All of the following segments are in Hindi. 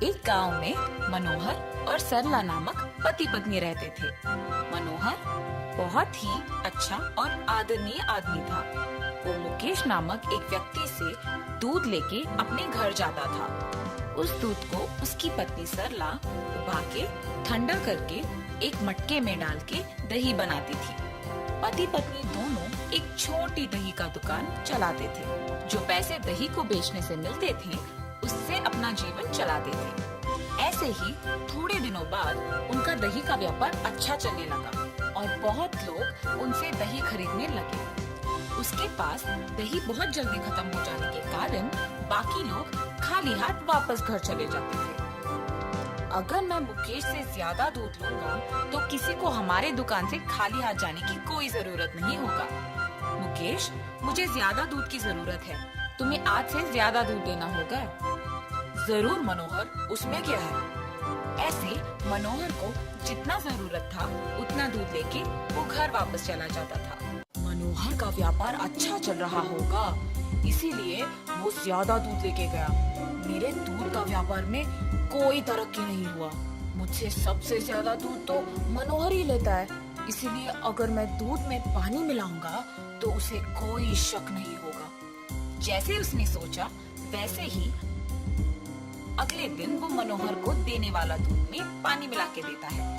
एक गांव में मनोहर और सरला नामक पति पत्नी रहते थे। मनोहर बहुत ही अच्छा और आदरणीय आदमी था। वो मुकेश नामक एक व्यक्ति से दूध लेके अपने घर जाता था। उस दूध को उसकी पत्नी सरला उबा के ठंडा करके एक मटके में डाल के दही बनाती थी। पति पत्नी दोनों एक छोटी दही का दुकान चलाते थे। जो पैसे दही को बेचने से मिलते थे उससे अपना जीवन चलाते थे। ऐसे ही थोड़े दिनों बाद उनका दही का व्यापार अच्छा चलने लगा और बहुत लोग उनसे दही खरीदने लगे। उसके पास दही बहुत जल्दी खत्म हो जाने के कारण बाकी लोग खाली हाथ वापस घर चले जाते थे। अगर मैं मुकेश से ज्यादा दूध लूंगा तो किसी को हमारे दुकान से खाली हाथ जाने की कोई जरूरत नहीं होगा। मुकेश, मुझे ज्यादा दूध की जरूरत है, तुम्हें आज से ज्यादा दूध देना होगा। जरूर मनोहर, उसमें क्या है। ऐसे मनोहर को जितना जरूरत था उतना दूध लेके वो घर वापस चला जाता था। मनोहर का व्यापार अच्छा चल रहा होगा, इसीलिए वो ज्यादा दूध लेके गया। मेरे दूध का व्यापार में कोई तरक्की नहीं हुआ। मुझसे सबसे ज्यादा दूध तो मनोहर ही लेता है, इसीलिए अगर मैं दूध में पानी मिलाऊंगा तो उसे कोई शक नहीं होगा। जैसे उसने सोचा वैसे ही अगले दिन वो मनोहर को देने वाला दूध में पानी मिला के देता है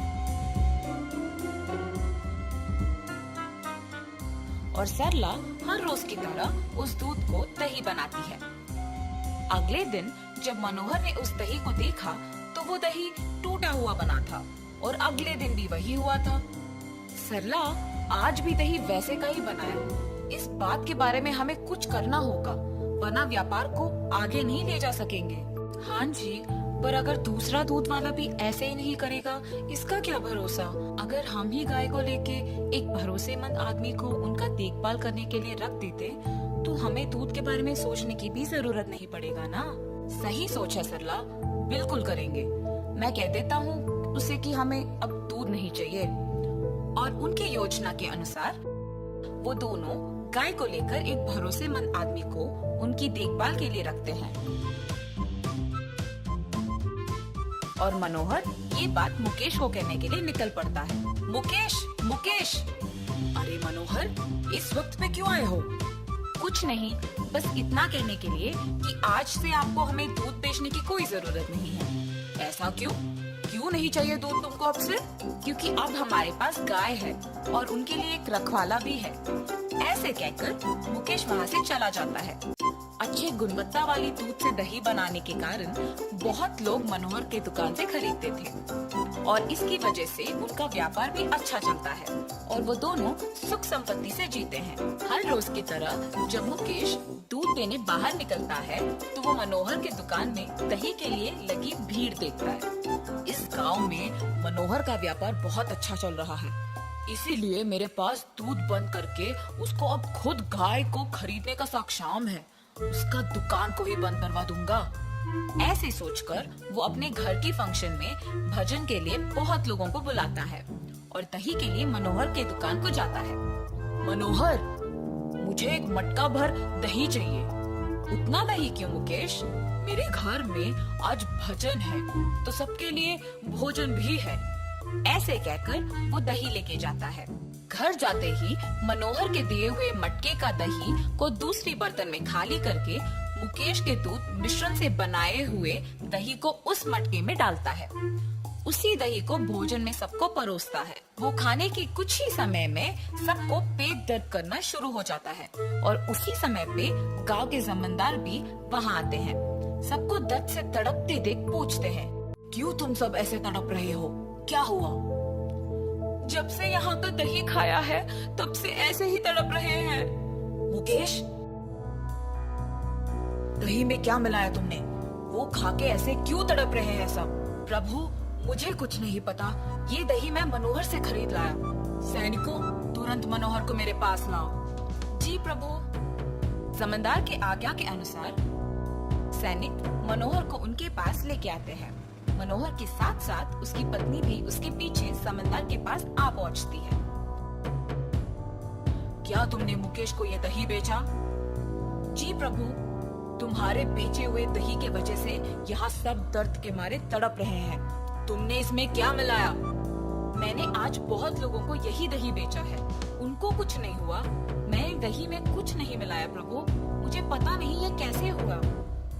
और सरला हर रोज की तरह उस दूध को दही बनाती है। अगले दिन जब मनोहर ने उस दही को देखा तो वो दही टूटा हुआ बना था और अगले दिन भी वही हुआ था। सरला, आज भी दही वैसे का ही बना है। इस बात के बारे में हमें कुछ करना होगा, वरना व्यापार को आगे नहीं ले जा सकेंगे। हाँ जी, पर अगर दूसरा दूध वाला भी ऐसे ही नहीं करेगा, इसका क्या भरोसा। अगर हम ही गाय को लेके एक भरोसेमंद आदमी को उनका देखभाल करने के लिए रख देते तो हमें दूध के बारे में सोचने की भी जरूरत नहीं पड़ेगा ना। सही सोच है सरला, बिल्कुल करेंगे। मैं कह देता हूँ उसे कि हमें अब दूध नहीं चाहिए। और उनके योजना के अनुसार वो दोनों गाय को लेकर एक भरोसेमंद आदमी को उनकी देखभाल के लिए रखते हैं। और मनोहर ये बात मुकेश को कहने के लिए निकल पड़ता है। मुकेश, मुकेश! अरे मनोहर, इस वक्त पे क्यों आए हो? कुछ नहीं, बस इतना कहने के लिए कि आज से आपको हमें दूध बेचने की कोई जरूरत नहीं है। ऐसा क्यों? क्यों नहीं चाहिए दूध तुमको अब से? क्योंकि अब हमारे पास गाय है और उनके लिए एक रखवाला भी है। ऐसे कहकर मुकेश वहाँ से चला जाता है। अच्छे गुणवत्ता वाली दूध से दही बनाने के कारण बहुत लोग मनोहर के दुकान से खरीदते थे और इसकी वजह से उनका व्यापार भी अच्छा चलता है और वो दोनों सुख संपत्ति से जीते हैं। हर रोज की तरह जब मुकेश दूध देने बाहर निकलता है तो वो मनोहर के दुकान में दही के लिए लगी भीड़ देखता है। इस गांव में मनोहर का व्यापार बहुत अच्छा चल रहा है, इसीलिए मेरे पास दूध बंद करके उसको अब खुद गाय को खरीदने का साक्षाम है। उसका दुकान को ही बंद करवा दूंगा। ऐसे सोचकर वो अपने घर की फंक्शन में भजन के लिए बहुत लोगों को बुलाता है और दही के लिए मनोहर के दुकान को जाता है। मनोहर, मुझे एक मटका भर दही चाहिए। उतना दही क्यों मुकेश? मेरे घर में आज भजन है तो सबके लिए भोजन भी है। ऐसे कहकर वो दही लेके जाता है। घर जाते ही मनोहर के दिए हुए मटके का दही को दूसरी बर्तन में खाली करके मुकेश के दूध मिश्रण से बनाए हुए दही को उस मटके में डालता है। उसी दही को भोजन में सबको परोसता है। वो खाने के कुछ ही समय में सबको पेट दर्द करना शुरू हो जाता है और उसी समय पे गांव के जमींदार भी वहाँ आते हैं। सबको दर्द से तड़पते देख पूछते हैं, क्यों तुम सब ऐसे तड़प रहे हो? क्या हुआ? जब से यहाँ का दही खाया है तब से ऐसे ही तड़प रहे हैं। मुकेश, दही में क्या मिलाया तुमने? वो खा के ऐसे क्यों तड़प रहे हैं सब? प्रभु, मुझे कुछ नहीं पता। ये दही मैं मनोहर से खरीद लाया। सैनिकों, तुरंत मनोहर को मेरे पास लाओ। जी प्रभु। जमींदार के आज्ञा के अनुसार सैनिक मनोहर को उनके पास लेके आते हैं। मनोहर के साथ साथ उसकी पत्नी भी उसके पीछे जमींदार के पास आ पहुंचती है। क्या तुमने मुकेश को ये दही बेचा? जी प्रभु। तुम्हारे बेचे हुए दही के वजह से यहाँ सब दर्द के मारे तड़प रहे हैं। तुमने इसमें क्या मिलाया? मैंने आज बहुत लोगों को यही दही बेचा है, उनको कुछ नहीं हुआ। मैं दही में कुछ नहीं मिलाया प्रभु, मुझे पता नहीं ये कैसे हुआ।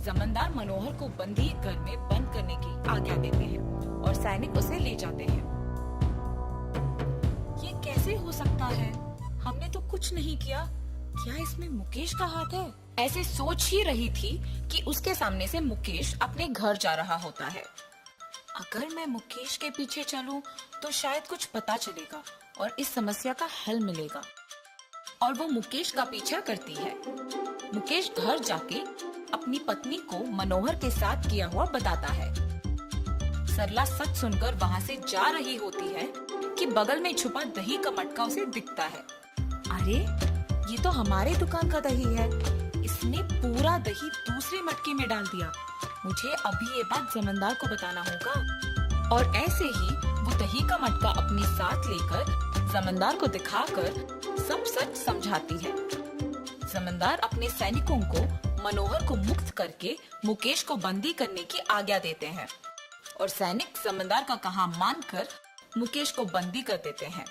जमींदार मनोहर को बंदी घर में बंद करने की आज्ञा देते हैं और सैनिक उसे ले जाते हैं। ये कैसे हो सकता है? हमने तो कुछ नहीं किया। क्या इसमें मुकेश का हाथ है? ऐसे सोच ही रही थी कि उसके सामने से मुकेश अपने घर जा रहा होता है। अगर मैं मुकेश के पीछे चलूं तो शायद कुछ पता चलेगा और इस समस्या का हल मिलेगा। और वो मुकेश का पीछा करती है। मुकेश घर जाके अपनी पत्नी को मनोहर के साथ किया हुआ बताता है। सरला सच सुनकर वहाँ से जा रही होती है कि बगल में छुपा दही का मटका उसे दिखता है। अरे ये तो हमारे दुकान का दही है। इसने पूरा दही दूसरे मटके में डाल दिया। मुझे अभी ये बात जमींदार को बताना होगा। और ऐसे ही वो दही का मटका अपने साथ लेकर जमींदार को दिखाकर सब सच समझाती है। जमींदार अपने सैनिकों को मनोहर को मुक्त करके मुकेश को बंदी करने की आज्ञा देते हैं और सैनिक जमींदार का कहा मानकर मुकेश को बंदी कर देते हैं।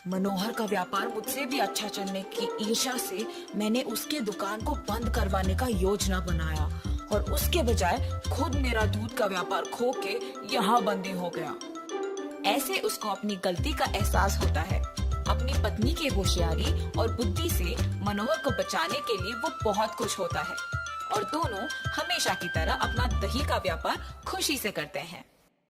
मनोहर का व्यापार मुझसे भी अच्छा चलने की ईर्ष्या से मैंने उसके दुकान को बंद करवाने का योजना बनाया और उसके बजाय खुद मेरा दूध का व्यापार खो के यहाँ बंदी हो गया। ऐसे उसको अपनी गलती का एहसास होता है। अपनी पत्नी की होशियारी और बुद्धि से मनोहर को बचाने के लिए वो बहुत खुश होता है और दोनों हमेशा की तरह अपना दही का व्यापार खुशी से करते हैं।